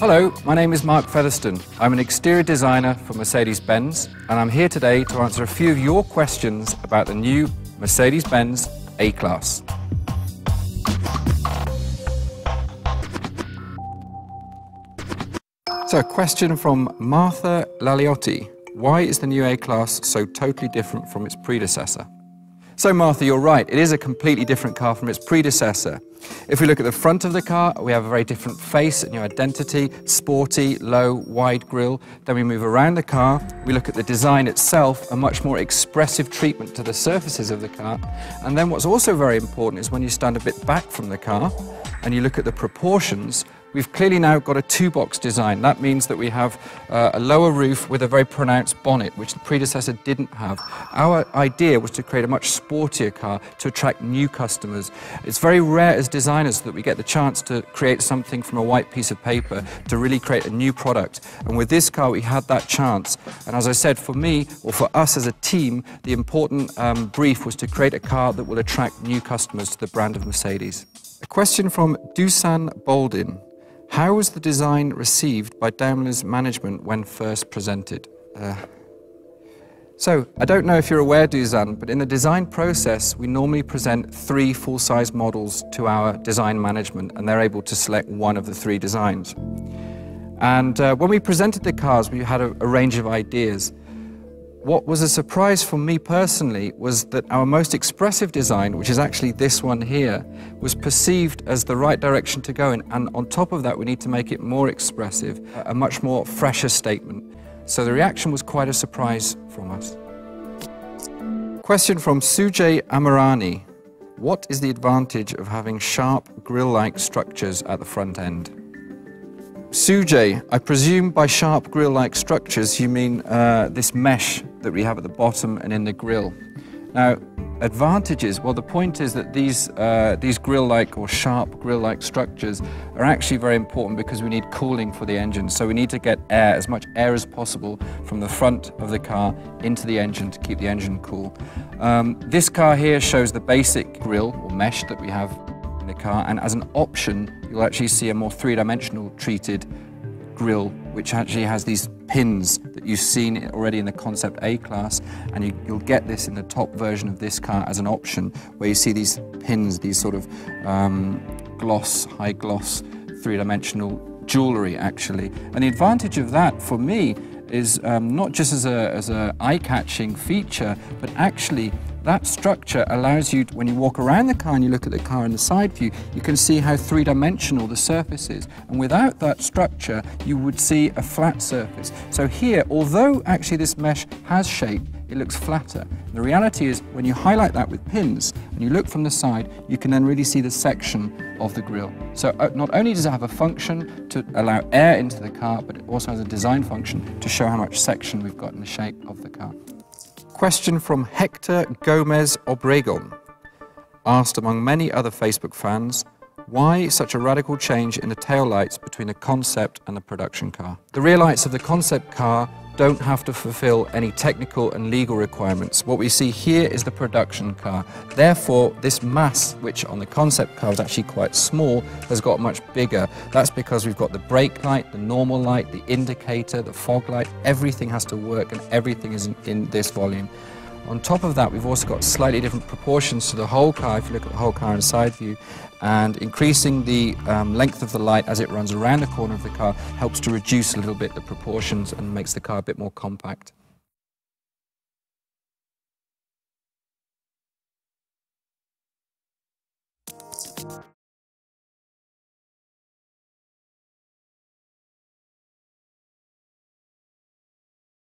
Hello, my name is Mark Fetherston. I'm an exterior designer for Mercedes-Benz, and I'm here today to answer a few of your questions about the new Mercedes-Benz A-Class. So, a question from Martha Laliotti. Why is the new A-Class so totally different from its predecessor? So Martha, you're right, it is a completely different car from its predecessor. If we look at the front of the car, we have a very different face, a new identity, sporty, low, wide grille. Then we move around the car, we look at the design itself, a much more expressive treatment to the surfaces of the car. And then what's also very important is when you stand a bit back from the car and you look at the proportions, we've clearly now got a two-box design. That means that we have a lower roof with a very pronounced bonnet, which the predecessor didn't have. Our idea was to create a much sportier car to attract new customers. It's very rare as designers that we get the chance to create something from a white piece of paper, to really create a new product. And with this car, we had that chance. And as I said, for me, or for us as a team, the important brief was to create a car that will attract new customers to the brand of Mercedes. A question from Dusan Boldin. How was the design received by Daimler's management when first presented? So, I don't know if you're aware, Dusan, but in the design process, we normally present 3 full-size models to our design management, and they're able to select one of the 3 designs. And when we presented the cars, we had a range of ideas. What was a surprise for me personally was that our most expressive design, which is actually this one here, was perceived as the right direction to go in, and on top of that we need to make it more expressive, a much more fresher statement. So the reaction was quite a surprise from us. Question from Sujay Amarani. What is the advantage of having sharp grille-like structures at the front end? Sujay, I presume by sharp grille-like structures you mean this mesh that we have at the bottom and in the grille. Now, advantages, well, the point is that these grille-like or sharp grille-like structures are actually very important because we need cooling for the engine. So we need to get air, as much air as possible, from the front of the car into the engine to keep the engine cool. This car here shows the basic grille or mesh that we have in the car, and as an option you'll actually see a more three-dimensional treated grille, which actually has these pins that you've seen already in the concept A-Class, and you'll get this in the top version of this car as an option, where you see these pins, these sort of high gloss, three-dimensional jewellery actually. And the advantage of that for me is not just as a eye-catching feature, but actually that structure allows you, when you walk around the car and you look at the car in the side view, you can see how three-dimensional the surface is. And without that structure, you would see a flat surface. So here, although actually this mesh has shape, it looks flatter. The reality is, when you highlight that with pins, and you look from the side, you can then really see the section of the grille. So not only does it have a function to allow air into the car, but it also has a design function to show how much section we've got in the shape of the car. Question from Hector Gomez Obregon, asked among many other Facebook fans, why such a radical change in the taillights between the concept and the production car? The rear lights of the concept car don't have to fulfill any technical and legal requirements. What we see here is the production car. Therefore, this mass, which on the concept car is actually quite small, has got much bigger. That's because we've got the brake light, the normal light, the indicator, the fog light. Everything has to work and everything is in this volume. On top of that, we've also got slightly different proportions to the whole car, if you look at the whole car in side view, and increasing the length of the light as it runs around the corner of the car helps to reduce a little bit the proportions and makes the car a bit more compact.